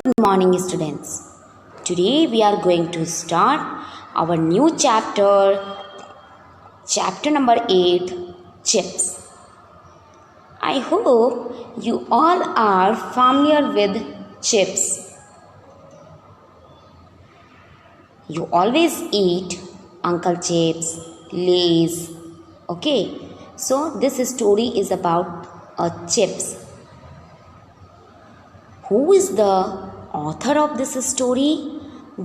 Good morning, students. Today we are going to start our new chapter number 8, chips. I hope you all are familiar with chips. You always eat Uncle Chips, Lay's. Okay, so this story is about chips. Who is the author of this story?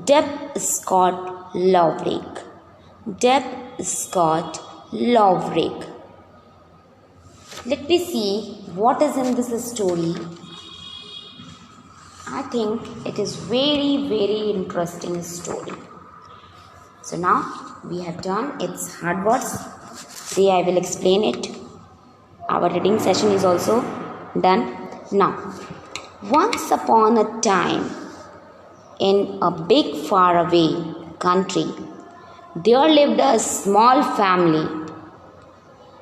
Deb Scott Loverick. Deb Scott Loverick. Let me see what is in this story. I think it is very interesting story. So now we have done its hard words. Today I will explain it. Our reading session is also done. Now, once upon a time, in a big faraway country, there lived a small family.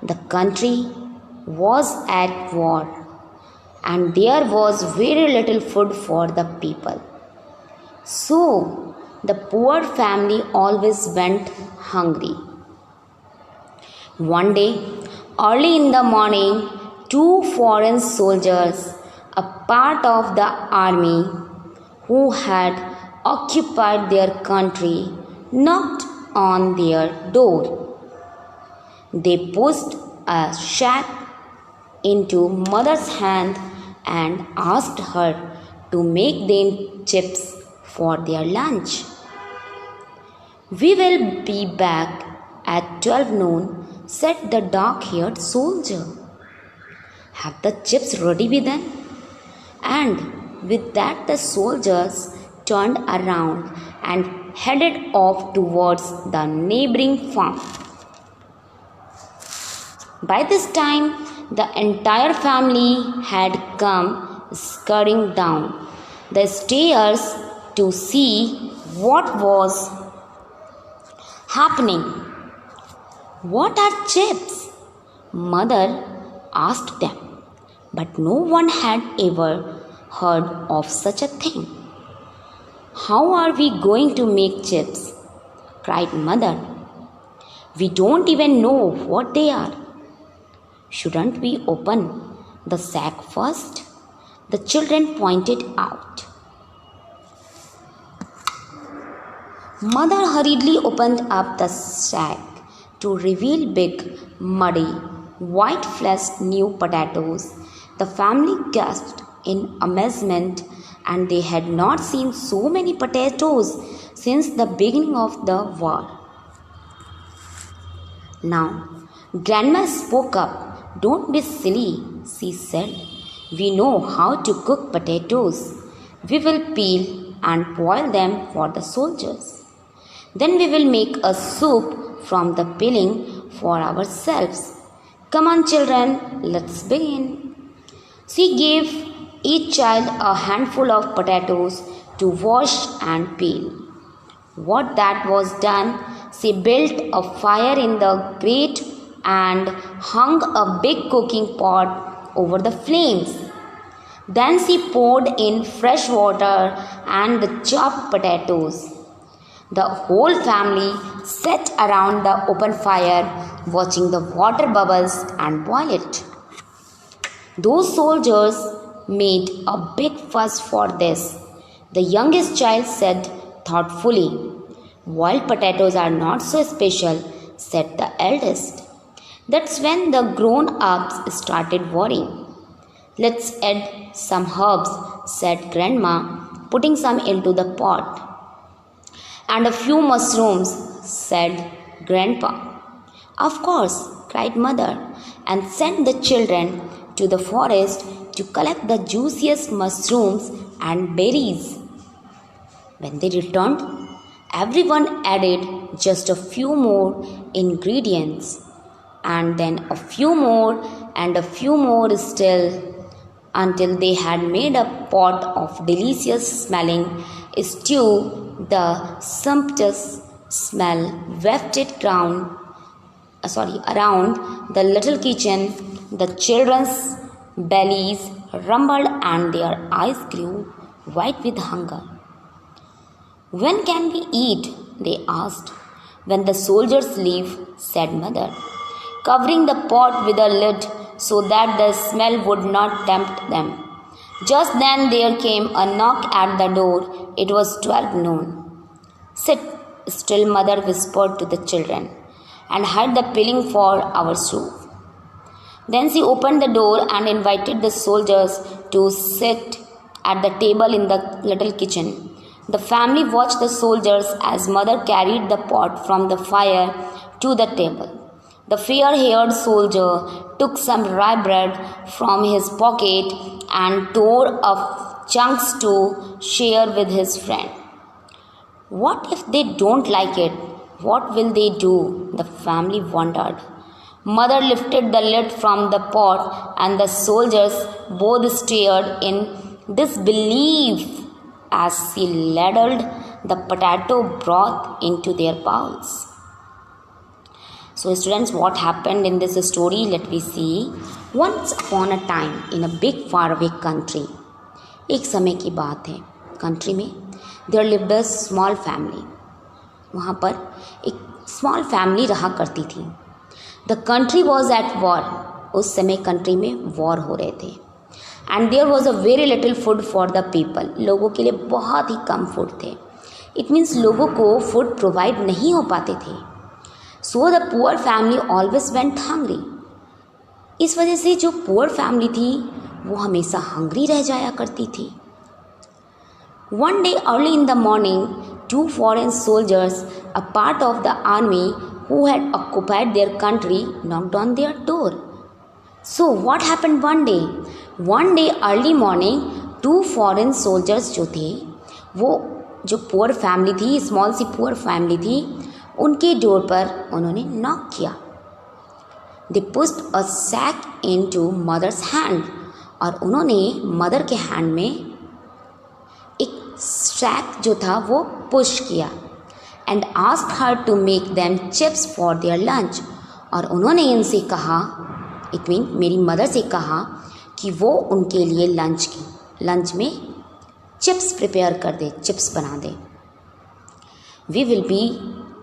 The country was at war, and there was very little food for the people. So, the poor family always went hungry. One day, early in the morning, two foreign soldiers, a part of the army who had occupied their country, knocked on their door. They pushed a sack into mother's hand and asked her to make them chips for their lunch. "We will be back at 12 noon," said the dark-haired soldier. "Have the chips ready with them?" And with that the soldiers turned around and headed off towards the neighboring farm. By this time, the entire family had come scurrying down the stairs to see what was happening. "What are chips?" Mother asked them. But no one had ever heard of such a thing. "How are we going to make chips?" cried Mother. "We don't even know what they are." "Shouldn't we open the sack first?" the children pointed out. Mother hurriedly opened up the sack to reveal big, muddy, white-fleshed new potatoes. The family gasped in amazement, and they had not seen so many potatoes since the beginning of the war. Now, Grandma spoke up. "Don't be silly," she said. "We know how to cook potatoes. We will peel and boil them for the soldiers. Then we will make a soup from the peeling for ourselves. Come on, children, let's begin." She gave each child a handful of potatoes to wash and peel. What that was done, she built a fire in the grate and hung a big cooking pot over the flames. Then she poured in fresh water and the chopped potatoes. The whole family sat around the open fire, watching the water bubbles and boil it. Those soldiers made a big fuss for this. The youngest child said thoughtfully, "Boiled potatoes are not so special," said the eldest. That's when the grown-ups started worrying. "Let's add some herbs," said Grandma, putting some into the pot. "And a few mushrooms," said Grandpa. "Of course," cried Mother, and sent the children to the forest to collect the juiciest mushrooms and berries. When they returned, everyone added just a few more ingredients, and then a few more and a few more still, until they had made a pot of delicious smelling stew. The sumptuous smell wafted around the little kitchen. The children's bellies rumbled and their eyes grew white with hunger. When can we eat? They asked. When the soldiers leave, said mother, covering the pot with a lid so that the smell would not tempt them. Just then there came a knock at the door. It was 12 noon. Sit still, mother whispered to the children, and hide the peeling for our soup. Then she opened the door and invited the soldiers to sit at the table in the little kitchen. The family watched the soldiers as mother carried the pot from the fire to the table. The fair-haired soldier took some rye bread from his pocket and tore up chunks to share with his friend. What if they don't like it? What will they do? The family wondered. Mother lifted the lid from the pot, and the soldiers both stared in disbelief as she ladled the potato broth into their bowls. So students, what happened in this story? Let me see. Once upon a time in a big faraway country, एक समय की बात है, country में there lived a small family. वहाँ पर एक small family रहा करती थी. The country was at war. उस समय कंट्री में वॉर हो रहे थे. And there was a very little food for the people. लोगों के लिए बहुत ही कम फूड थे. इट मीन्स लोगों को फूड प्रोवाइड नहीं हो पाते थे. So the poor family always went hungry. इस वजह से जो पुअर फैमिली थी वो हमेशा हंग्री रह जाया करती थी. One day early in the morning, two foreign soldiers, a part of the army who had occupied their country, knocked on their door. So what happened one day? One day early morning, two foreign soldiers जो थे, वो जो poor family थी, small C poor family थी, उनके door पर उन्होंने knock किया. They pushed a sack into mother's hand. और उन्होंने मदर के हैंड में सैक जो था वो पुश किया. And asked her to make them chips for their lunch. और उन्होंने इनसे कहा, इट मीन मेरी मदर से कहा कि वो उनके लिए लंच में चिप्स प्रिपेयर कर दे, चिप्स बना दे. We will be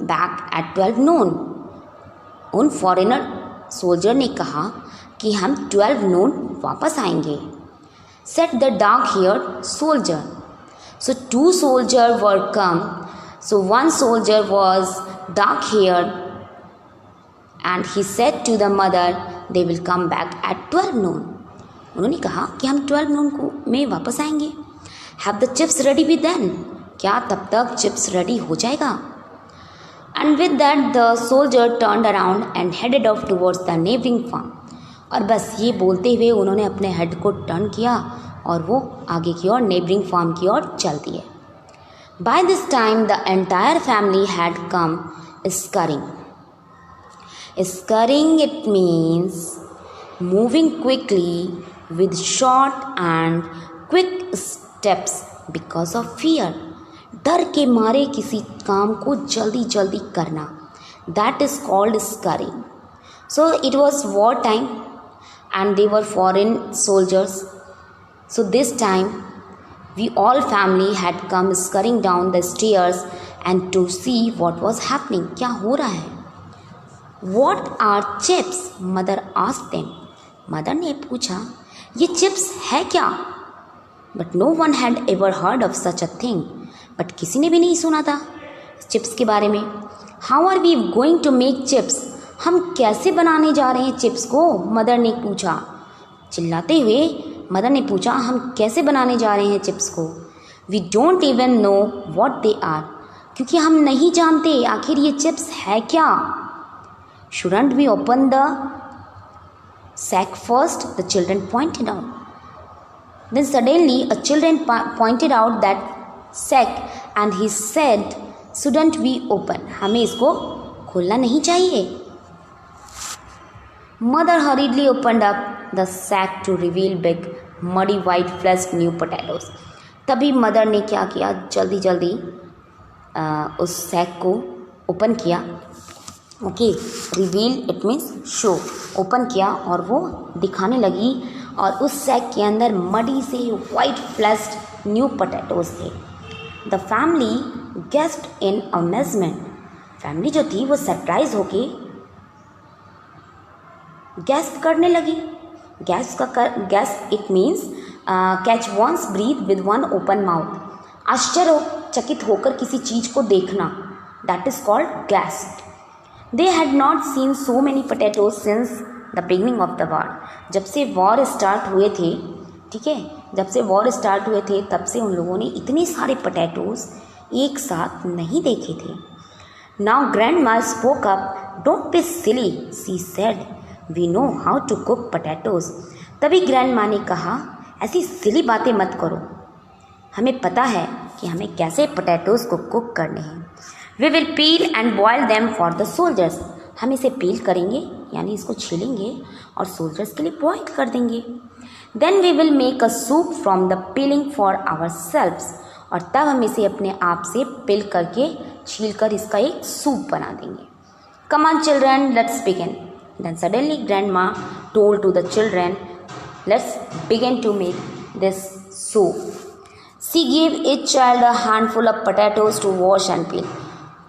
back at 12 noon. उन फॉरेनर सोल्जर ने कहा कि हम 12 नून वापस आएंगे. Set the dark heard soldier. So two soldiers were come. So one soldier was dark haired, and he said to the mother, they will come back at 12 noon. उन्होंने कहा कि हम 12 noon को में वापस आएंगे. Have the chips ready with them? क्या तब तक चिप्स रेडी हो जाएगा? And with that the soldier turned around and headed off towards the neighboring farm. और बस ये बोलते हुए उन्होंने अपने हेड को टर्न किया और वो आगे की ओर नेबरिंग फार्म की ओर चल दिए. By this time the entire family had come scurrying. Scurrying it means moving quickly with short and quick steps because of fear. डर के मारे किसी काम को जल्दी जल्दी करना, that is called scurrying. So it was war time and they were foreign soldiers. So this time we all family had come scurrying down the stairs and to see what was happening. क्या हो रहा है? What are chips? Mother asked them. Mother ने पूछा, ये chips है क्या? But no one had ever heard of such a thing. But किसी ने भी नहीं सुना था चिप्स के बारे में. How are we going to make chips? हम कैसे बनाने जा रहे हैं चिप्स को? मदर ने पूछा. चिल्लाते हुए मदर ने पूछा, हम कैसे बनाने जा रहे हैं चिप्स को? We don't even know what they are. क्योंकि हम नहीं जानते आखिर ये चिप्स है क्या. Shouldn't we open the sack first? The children pointed out. Then suddenly a children pointed out that sack and he said, shouldn't we open? हमें इसको खोलना नहीं चाहिए. Mother hurriedly opened up the sack to reveal big, muddy, white, fleshed new potatoes. तभी mother ने क्या किया, जल्दी जल्दी उस सैक को ओपन किया. Okay, reveal it means show. Open किया और वो दिखाने लगी और उस सैक के अंदर मडी से वाइट फ्लेश्ड न्यू पोटैटोज थे। The family gasped in amazement, family जो थी वो सरप्राइज होके गैस करने लगी। Gasp it means catch one's breath with one open mouth, आश्चर्यचकित होकर किसी चीज को देखना, that is called gasped. They had not seen so many potatoes since the beginning of the war, जब से वॉर स्टार्ट हुए थे, ठीक है, जब से वॉर स्टार्ट हुए थे तब से उन लोगों ने इतने सारे पोटैटोज एक साथ नहीं देखे थे। Now grandma spoke up, don't be silly she said, we know how to cook potatoes. तभी ग्रैंडमा ने कहा, ऐसी सिली बातें मत करो, हमें पता है कि हमें कैसे पोटैटोज को कुक करने हैं। We will peel and boil them for the soldiers, हम इसे पील करेंगे यानी इसको छीलेंगे और सोल्जर्स के लिए बॉयल कर देंगे। Then we will make a soup from the peeling for ourselves, और तब हम इसे अपने आप से पिल करके छील कर इसका एक सूप बना देंगे। Come on children, let's begin. Then suddenly grandma told to the children, let's begin to make this soup. She give each child a handful of potatoes to wash and peel.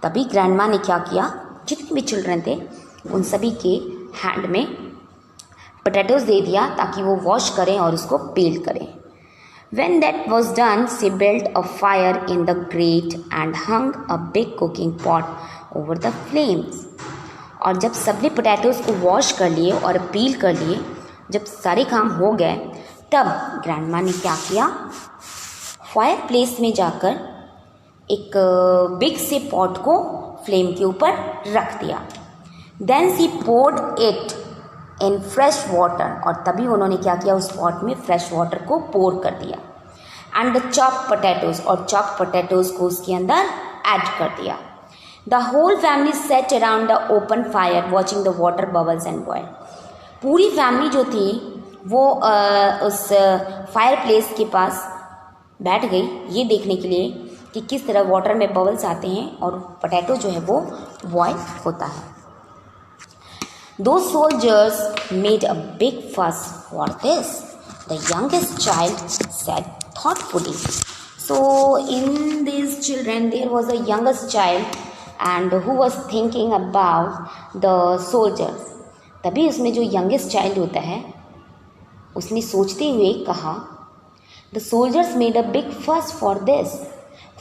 तभी grandma ने क्या किया, जितने भी children थे उन सभी के हैंड में पोटैटोज दे दिया ताकि वो वॉश करें और उसको पील करें। When that was done, she built a fire in the grate and hung a big cooking pot over the flames. और जब सबने पोटैटोज को वॉश कर लिए और पील कर लिए, जब सारे काम हो गए, तब ग्रैंडमा ने क्या किया, फायर प्लेस में जाकर एक बिग से पॉट को फ्लेम के ऊपर रख दिया। Then she poured it in fresh water, और तभी उन्होंने क्या किया, उस पॉट में फ्रेश वाटर को पोर कर दिया। एंड द चॉप पोटैटोज, और चॉप पोटैटोज को उसके अंदर ऐड कर दिया। The whole family set around the open fire watching the water bubbles and boil. पूरी फैमिली जो थी वो उस फायर प्लेस के पास बैठ गई ये देखने के लिए कि किस तरह वाटर में बबल्स आते हैं और पोटैटो जो है वो बॉयल होता है। Those soldiers made a big fuss for this, the youngest child said thoughtfully. So in these children there was a youngest child and who was thinking about the soldiers. तभी उसमें जो youngest child होता है उसने सोचते हुए कहा, the soldiers made a big fuss for this.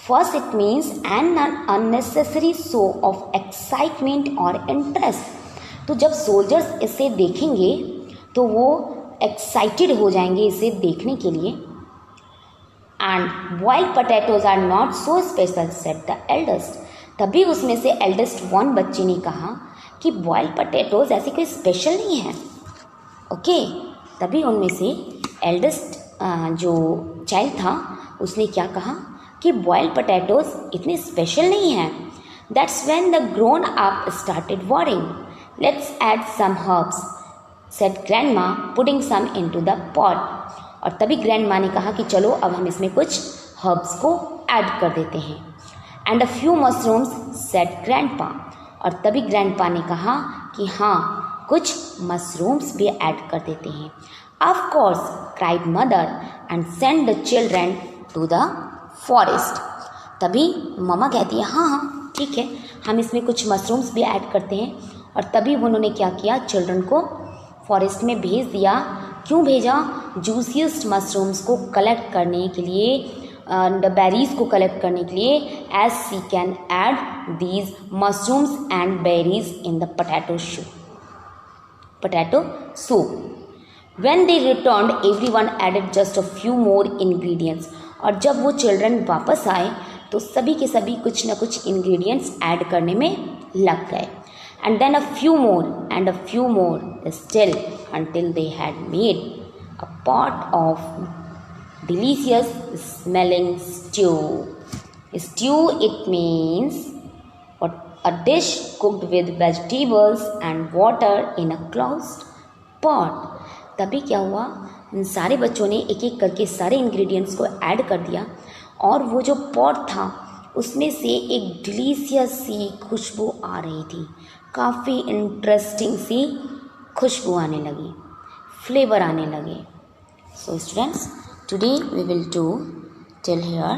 First it means an unnecessary show of excitement or interest. तो जब सोल्जर्स इसे देखेंगे तो वो एक्साइटेड हो जाएंगे इसे देखने के लिए। And boiled potatoes are not so special said the eldest. तभी उसमें से एल्डेस्ट वन बच्चे ने कहा कि बॉइल्ड पोटैटोज ऐसे कोई स्पेशल नहीं है। ओके, तभी उनमें से एल्डेस्ट जो चाइल्ड था उसने क्या कहा कि बॉइल्ड पोटैटोज इतने स्पेशल नहीं हैं। That's when the grown up started warring, let's add some herbs, said grandma, putting some into the pot. और तभी ग्रैंडमा ने कहा कि चलो अब हम इसमें कुछ हर्ब्स को ऐड कर देते हैं। And a few mushrooms, said grandpa. और तभी ग्रैंडपा ने कहा कि हाँ कुछ मशरूम्स भी ऐड कर देते हैं। Of course, cried mother and sent the children to the forest. तभी ममा कहती है हाँ हाँ ठीक है, हम इसमें कुछ मशरूम्स भी ऐड करते हैं। और तभी उन्होंने क्या किया, चिल्ड्रन को फॉरेस्ट में भेज दिया। क्यों भेजा, जूसीएस्ट मशरूम्स को कलेक्ट करने के लिए, बेरीज को कलेक्ट करने के लिए, as she can add these mushrooms and berries in the potato soup. When they returned everyone added just a few more ingredients. और जब वो चिल्ड्रन वापस आए तो सभी के सभी कुछ न कुछ इंग्रेडिएंट्स ऐड करने में लग गए। And then a few more and a few more still until they had made a pot of delicious smelling stew. Stew, it means a dish cooked with vegetables and water in a closed pot. तभी क्या हुआ, इन सारे बच्चों ने एक एक करके सारे इंग्रेडिएंट्स को ऐड कर दिया और वो जो पॉट था उसमें से एक डिलीशियस सी खुशबू आ रही थी, काफ़ी इंटरेस्टिंग सी खुशबू आने लगी, फ्लेवर आने लगे। So students, today we will do till here,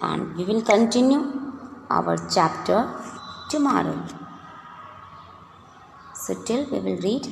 and we will continue our chapter tomorrow. So till we will read